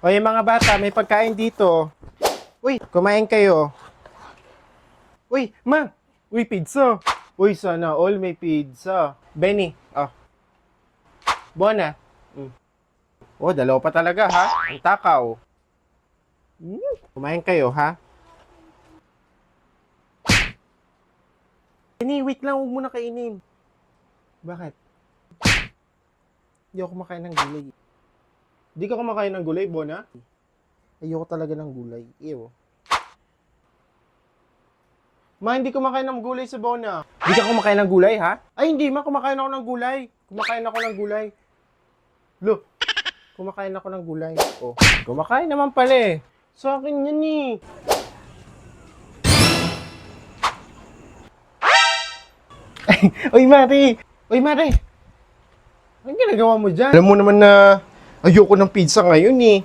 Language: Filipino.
Oy, mga bata, may pagkain dito. Uy, kumain kayo. Uy, ma! Uy, pizza. Uy, sana all may pizza. Benny, oh. Bona. Oh, dalawa pa talaga, ha? Ang takaw. Kumain kayo, ha? Benny, wait lang. Huwag mo na kainin. Bakit? Hindi ako kumakain ng gulay. Hindi ka kumakain ng gulay, Bona? Ayoko talaga ng gulay. Ew. Ma, hindi kumakain ng gulay sa Bona. Hindi ka kumakain ng gulay, ha? Ay, hindi ma. Kumakain ako ng gulay. Kumakain ako ng gulay. Lo, kumakain ako ng gulay. Oh, kumakain naman pala eh. Sa akin yan eh. Oy, Mari! Oy, Mari! Anong ginagawa mo dyan? Alam mo naman na ayoko ng pizza ngayon eh.